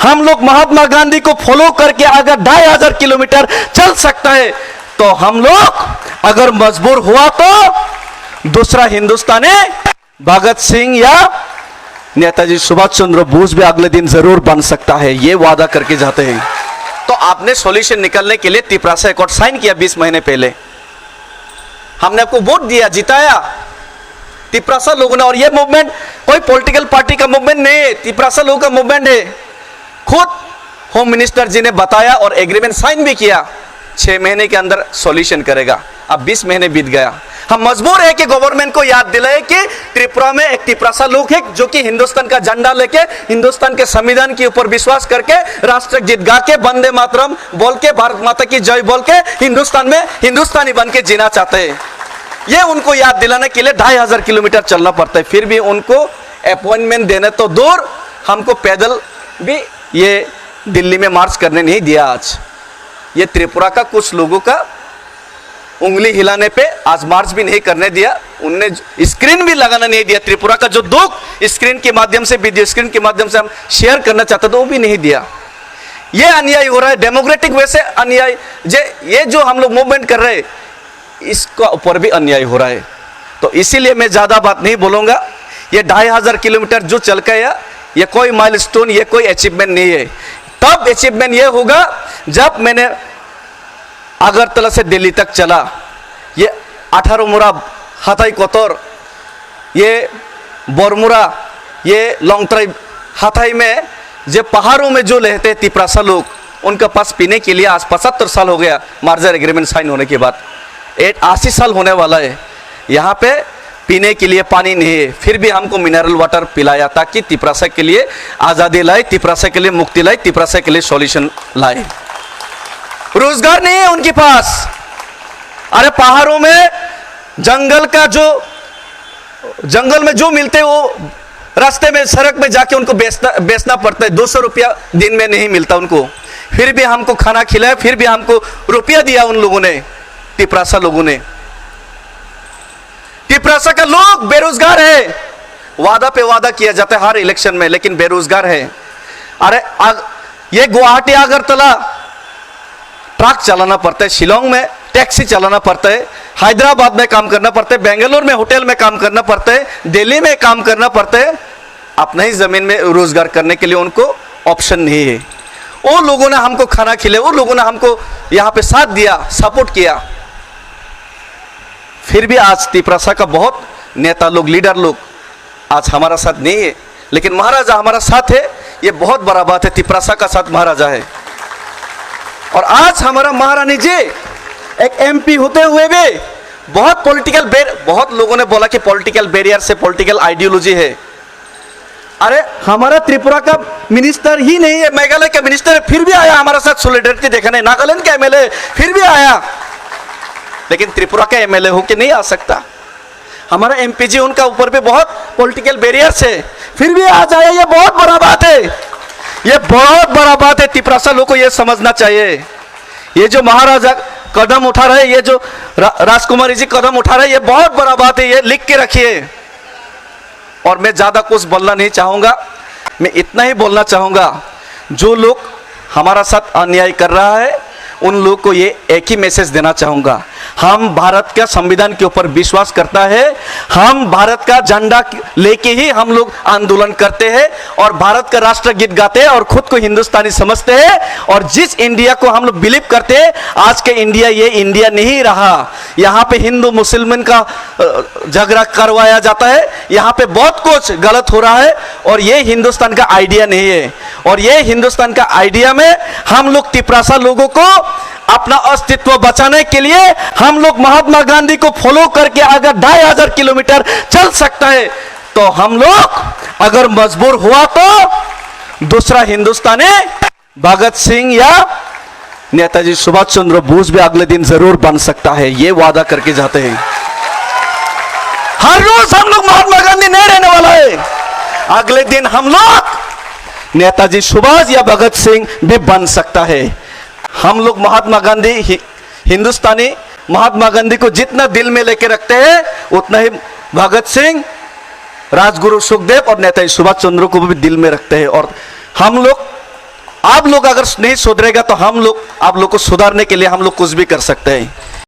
हम लोग महात्मा गांधी को फॉलो करके अगर 2500 किलोमीटर चल सकता है, तो हम लोग अगर मजबूर हुआ तो दूसरा हिंदुस्तानी भगत सिंह या नेताजी सुभाष चंद्र बोस भी अगले दिन जरूर बन सकता है, ये वादा करके जाते हैं। तो आपने सॉल्यूशन निकलने के लिए तिपरासा एकॉर्ड साइन किया 20 महीने पहले, हमने आपको वोट दिया, जिताया तिपरासा लोगों ने। और ये मूवमेंट कोई पॉलिटिकल पार्टी का मूवमेंट नहीं है, तिपरासा लोगों का मूवमेंट है। खुद होम मिनिस्टर जी ने बताया और एग्रीमेंट साइन भी किया, 6 महीने के अंदर सॉल्यूशन करेगा। अब 20 महीने बीत गया, हम मजबूर है कि गवर्नमेंट को याद दिलाए कि त्रिपुरा में एक तिपरासा लोग है जो कि हिंदुस्तान का झंडा लेके, हिंदुस्तान के संविधान के ऊपर विश्वास करके, राष्ट्र गीत गा के, वंदे मातरम बोल के, भारत माता की जय बोल के हिंदुस्तान में हिंदुस्तानी बन के जीना चाहते हैं। ये उनको याद दिलाने के लिए 2500 किलोमीटर चलना पड़ता है। फिर भी उनको अपॉइंटमेंट देने तो दूर, हमको पैदल भी ये दिल्ली में मार्च करने नहीं दिया। आज ये त्रिपुरा का कुछ लोगों का उंगली हिलाने पे आज मार्च भी नहीं करने दिया, उनने स्क्रीन भी लगाना नहीं दिया। त्रिपुरा का जो दुख स्क्रीन के माध्यम से, वीडियो स्क्रीन के माध्यम से हम शेयर करना चाहते थे, वो भी नहीं दिया। ये अन्याय हो रहा है, डेमोक्रेटिक वे से अन्याय। ये जो हम लोग मूवमेंट कर रहे हैं, इसका ऊपर भी अन्याय हो रहा है। तो इसीलिए मैं ज्यादा बात नहीं बोलूंगा। ये 2500 किलोमीटर जो चल गया, ये कोई माइलस्टोन, ये कोई अचीवमेंट नहीं है। तब अचीवमेंट ये होगा जब मैंने अगरतला से दिल्ली तक चला। ये 18 मुरा, हाथाई कोतोर, ये बोरमुरा, ये लोंगतराई, हाथाई में जो पहाड़ों में जो रहते हैं तिपरासा लोग, उनके पास पीने के लिए आज 75 साल हो गया मार्जर एग्रीमेंट साइन होने के बाद, 80 साल होने वाला है। यहाँ पे पीने के लिए पानी नहीं है, फिर भी हमको मिनरल वाटर पिलाया ताकि तिपरासा के लिए आज़ादी लाए, तिपरासा के लिए मुक्ति लाए, तिपरासा के लिए सॉल्यूशन लाए। रोजगार नहीं है उनके पास। अरे पहाड़ों में जंगल में जो मिलते वो रास्ते में, सड़क में जाके उनको बेचना पड़ता है। 200 रुपया दिन में नहीं मिलता उनको, फिर भी हमको खाना खिलाया, फिर भी हमको रुपया दिया उन लोगों ने, तिपरासा लोगों ने। तिपरासा का लोग बेरोजगार है, वादा पे वादा किया जाता है हर इलेक्शन में, लेकिन बेरोजगार है। अरे ये गुवाहाटी अगरतला ट्रक चलाना पड़ता है, शिलोंग में टैक्सी चलाना पड़ता है, हैदराबाद में काम करना पड़ता है, बेंगलोर में होटल में काम करना पड़ता है, दिल्ली में काम करना पड़ता है। अपना ही जमीन में रोजगार करने के लिए उनको ऑप्शन नहीं है। वो लोगों ने हमको खाना खिलाया, वो लोगों ने हमको यहाँ पे साथ दिया, सपोर्ट किया। फिर भी आज तिपरासा का बहुत नेता लोग, लीडर लोग आज हमारा साथ नहीं है, लेकिन महाराजा हमारा साथ है। ये बहुत बड़ा बात है, तिपरासा का साथ महाराजा है। और आज हमारा महारानी जी एक एमपी होते हुए भी बहुत लोगों ने बोला कि पॉलिटिकल बैरियर से पॉलिटिकल आइडियोलॉजी है। अरे हमारा त्रिपुरा का मिनिस्टर ही नहीं है, मेघालय का मिनिस्टर है, फिर भी आया हमारा साथ सॉलिडेरिटी दिखाने। नागालैंड का एमएलए फिर भी आया, लेकिन त्रिपुरा का एमएलए होके नहीं आ सकता। हमारा एमपी जी, उनका ऊपर भी बहुत पॉलिटिकल बैरियर है, फिर भी आ जाए, ये बहुत बड़ा बात है। ये बहुत बड़ा बात है, तिपरासा लोगों को ये समझना चाहिए। ये जो महाराजा कदम उठा रहे, ये जो राजकुमारी जी कदम उठा रहे, ये बहुत बड़ा बात है, ये लिख के रखिए। और मैं ज्यादा कुछ बोलना नहीं चाहूंगा, मैं इतना ही बोलना चाहूंगा, जो लोग हमारा साथ अन्याय कर रहा है उन लोगों को ये एक ही मैसेज देना चाहूंगा। हम भारत का संविधान के ऊपर विश्वास करता है, हम भारत का झंडा लेके ही हम लोग आंदोलन करते हैं और भारत का राष्ट्र गीत गाते हैं और खुद को हिंदुस्तानी समझते हैं। और जिस इंडिया को हम लोग बिलीव करते हैं, आज के इंडिया ये इंडिया नहीं रहा। यहाँ पे हिंदू मुसलमान का झगड़ा करवाया जाता है, यहाँ पे बहुत कुछ गलत हो रहा है और ये हिंदुस्तान का आइडिया नहीं है। और ये हिंदुस्तान का आइडिया में हम लोग तिपरासा लोगों को अपना अस्तित्व बचाने के लिए हम लोग महात्मा गांधी को फॉलो करके अगर 2500 किलोमीटर चल सकता है, तो हम लोग अगर मजबूर हुआ तो दूसरा हिंदुस्तानी भगत सिंह या नेताजी सुभाष चंद्र बोस भी अगले दिन जरूर बन सकता है, ये वादा करके जाते हैं। हर रोज हम लोग महात्मा गांधी नहीं रहने वाला है, अगले दिन हम लोग नेताजी सुभाष या भगत सिंह भी बन सकता है। हम लोग महात्मा गांधी, हिंदुस्तानी महात्मा गांधी को जितना दिल में लेके रखते हैं, उतना ही भगत सिंह, राजगुरु सुखदेव और नेताजी सुभाष चंद्र को भी दिल में रखते हैं। और हम लोग आप लोग अगर नहीं सुधरेगा तो हम लोग आप लोग को सुधारने के लिए हम लोग कुछ भी कर सकते हैं।